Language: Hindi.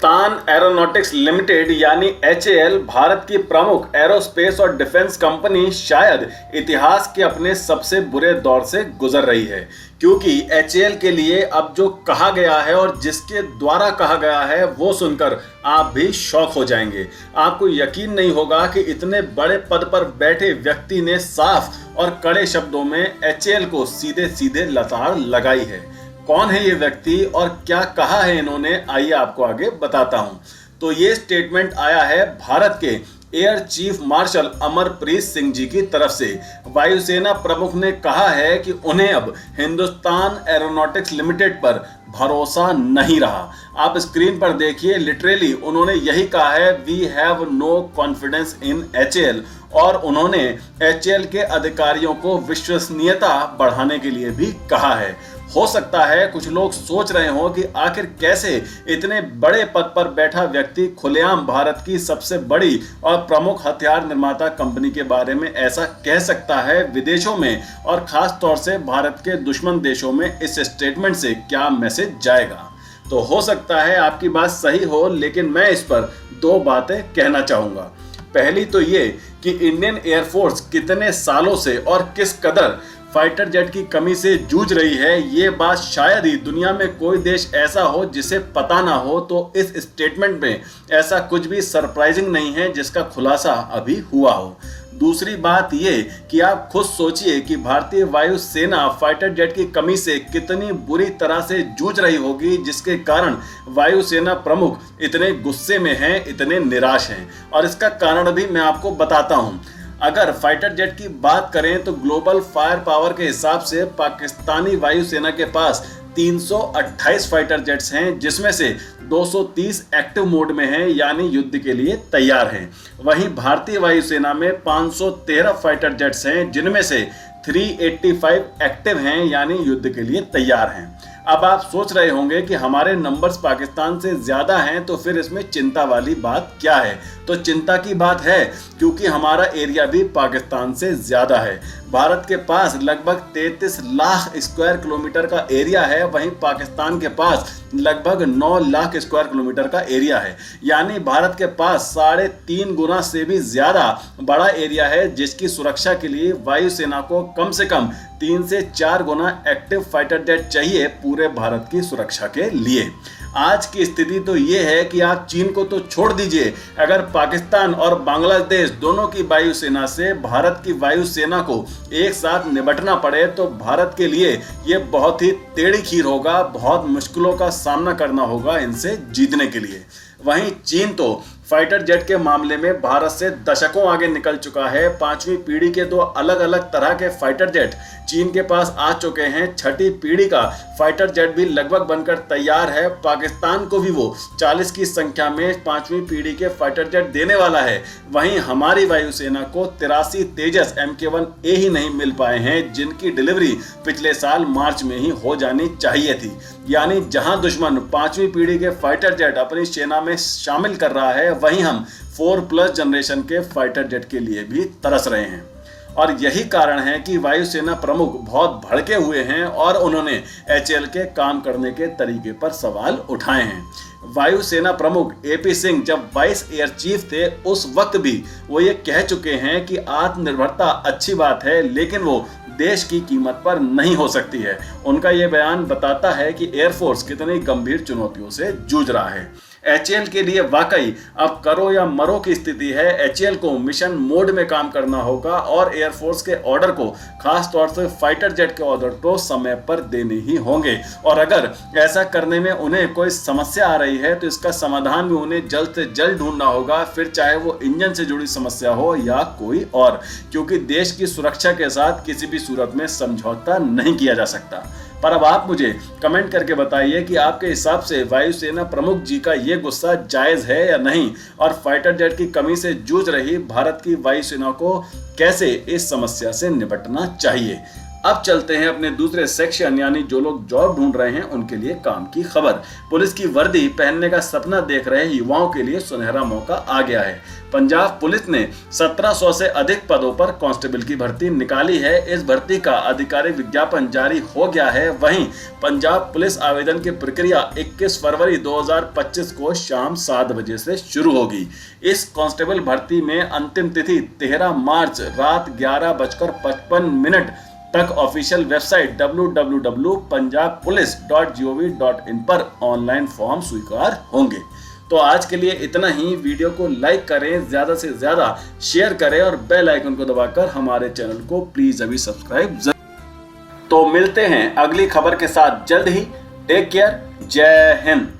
हिंदुस्तान एरोनॉटिक्स लिमिटेड यानी एचएएल भारत की प्रमुख एरोस्पेस और डिफेंस कंपनी शायद इतिहास के अपने सबसे बुरे दौर से गुजर रही है, क्योंकि एचएएल के लिए अब जो कहा गया है और जिसके द्वारा कहा गया है वो सुनकर आप भी शॉक हो जाएंगे। आपको यकीन नहीं होगा कि इतने बड़े पद पर बैठे व्यक्ति ने साफ और कड़े शब्दों में एचएएल को सीधे सीधे लताड़ लगाई है। कौन है ये व्यक्ति और क्या कहा है इन्होंने, आइए आपको आगे बताता हूं। तो ये स्टेटमेंट आया है भारत के air chief marshal Amarpreet Singh ji की तरफ से। वायुसेना प्रमुख ने कहा है कि उन्हें अब हिंदुस्तान एरोनॉटिक्स लिमिटेड पर भरोसा नहीं रहा। आप स्क्रीन पर देखिए, लिटरली उन्होंने यही कहा है, we have no confidence in HAL. और उन्होंने एचएएल के अधिकारियों को विश्वसनीयता बढ़ाने के लिए भी कहा है। हो सकता है कुछ लोग सोच रहे हो कि आखिर कैसे इतने बड़े पद पर बैठा व्यक्ति खुलेआम भारत की सबसे बड़ी और प्रमुख हथियार निर्माता कंपनी के बारे में ऐसा कह सकता है विदेशों में, और खास तौर से भारत के दुश्मन देशों में इस स्टेटमेंट से क्या मैसेज जाएगा। तो हो सकता है आपकी बात सही हो, लेकिन मैं इस पर दो बातें कहना चाहूंगा। पहली तो ये कि इंडियन एयरफोर्स कितने सालों से और किस कदर फाइटर जेट की कमी से जूझ रही है, ये बात शायद ही दुनिया में कोई देश ऐसा हो जिसे पता ना हो। तो इस स्टेटमेंट में ऐसा कुछ भी सरप्राइजिंग नहीं है जिसका खुलासा अभी हुआ हो। दूसरी बात ये कि आप खुद सोचिए कि भारतीय वायुसेना फाइटर जेट की कमी से कितनी बुरी तरह से जूझ रही होगी, जिसके कारण वायुसेना प्रमुख इतने गुस्से में हैं, इतने निराश हैं। और इसका कारण भी मैं आपको बताता हूं। अगर फाइटर जेट की बात करें तो ग्लोबल फायर पावर के हिसाब से पाकिस्तानी वायुसेना के पास 328 फाइटर जेट्स हैं, जिसमें से 230 एक्टिव मोड में हैं, यानी युद्ध के लिए तैयार हैं। वहीं भारतीय वायुसेना में 513 फाइटर जेट्स हैं, जिनमें से 385 एक्टिव हैं, यानी युद्ध के लिए तैयार हैं। अब आप सोच रहे होंगे कि हमारे नंबर्स पाकिस्तान से ज्यादा हैं, तो फिर इसमें चिंता वाली बात क्या है। तो चिंता की बात है, क्योंकि हमारा एरिया भी पाकिस्तान से ज्यादा है। भारत के पास लगभग 33 लाख स्क्वायर किलोमीटर का एरिया है, वहीं पाकिस्तान के पास लगभग 9 लाख स्क्वायर किलोमीटर का एरिया है। यानी भारत के पास 3.5 गुना से भी ज्यादा बड़ा एरिया है, जिसकी सुरक्षा के लिए वायुसेना को कम से कम 3 से 4 गुना एक्टिव फाइटर जेट चाहिए पूरे भारत की सुरक्षा के लिए। आज की स्थिति तो ये है कि आप चीन को तो छोड़ दीजिए, अगर पाकिस्तान और बांग्लादेश दोनों की वायुसेना से भारत की वायुसेना को एक साथ निपटना पड़े तो भारत के लिए ये बहुत ही टेढ़ी खीर होगा, बहुत मुश्किलों का सामना करना होगा इनसे जीतने के लिए। वहीं चीन तो फाइटर जेट के मामले में भारत से दशकों आगे निकल चुका है। 5वीं पीढ़ी के 2 अलग अलग तरह के फाइटर जेट चीन के पास आ चुके हैं। 6ठी पीढ़ी का फाइटर जेट भी लगभग बनकर तैयार है। पाकिस्तान को भी वो 40 की संख्या में 5वीं पीढ़ी के फाइटर जेट देने वाला है। वहीं हमारी वायुसेना को 83 तेजस MK1A ही नहीं मिल पाए हैं, जिनकी डिलीवरी पिछले साल मार्च में ही हो जानी चाहिए थी। यानी जहां दुश्मन 5वीं पीढ़ी के फाइटर जेट अपनी सेना में शामिल कर रहा है, वहीं हम 4+ जनरेशन के फाइटर जेट के लिए भी तरस रहे हैं। और यही कारण है कि वायुसेना प्रमुख बहुत भड़के हुए हैं और उन्होंने एचएएल के काम करने के तरीके पर सवाल उठाए हैं। वायुसेना प्रमुख AP सिंह जब वाइस एयर चीफ थे, उस वक्त भी वो ये कह चुके हैं कि आत्मनिर्भरता अच्छी बात है, लेकिन वो देश की कीमत पर नहीं हो सकती है। उनका ये बयान बताता है कि एयरफोर्स कितनी गंभीर चुनौतियों से जूझ रहा है। एचएएल के लिए वाकई अब करो या मरो की स्थिति है। एचएएल को मिशन मोड में काम करना होगा और एयरफोर्स के ऑर्डर को, खास तौर से फाइटर जेट के ऑर्डर को समय पर देने ही होंगे। और अगर ऐसा करने में उन्हें कोई समस्या आ रही है तो इसका समाधान भी उन्हें जल्द से जल्द ढूंढना होगा, फिर चाहे वो इंजन से जुड़ी समस्या हो या कोई और, क्योंकि देश की सुरक्षा के साथ किसी भी सूरत में समझौता नहीं किया जा सकता। पर अब आप मुझे कमेंट करके बताइए कि आपके हिसाब से वायुसेना प्रमुख जी का ये गुस्सा जायज है या नहीं, और फाइटर जेट की कमी से जूझ रही भारत की वायुसेना को कैसे इस समस्या से निपटना चाहिए। अब चलते हैं अपने दूसरे सेक्शन यानी जो लोग जॉब ढूंढ रहे हैं उनके लिए काम की खबर। पुलिस की वर्दी पहनने का सपना देख रहे युवाओं के लिए सुनहरा मौका आ गया है। पंजाब पुलिस ने 1700 से अधिक पदों पर कांस्टेबल की भर्ती निकाली है। इस भर्ती का आधिकारिक विज्ञापन जारी हो गया है। वहीं पंजाब पुलिस आवेदन की प्रक्रिया 21 फरवरी 2025 को शाम 7 बजे से शुरू होगी। इस कांस्टेबल भर्ती में अंतिम तिथि 13 मार्च रात 11:55 तक ऑफिशियल वेबसाइट www.punjabpolice.gov.in पर ऑनलाइन फॉर्म स्वीकार होंगे। तो आज के लिए इतना ही। वीडियो को लाइक करें, ज्यादा से ज्यादा शेयर करें और बेल आइकन को दबाकर हमारे चैनल को प्लीज अभी सब्सक्राइब। तो मिलते हैं अगली खबर के साथ जल्द ही। Take care. जय हिंद।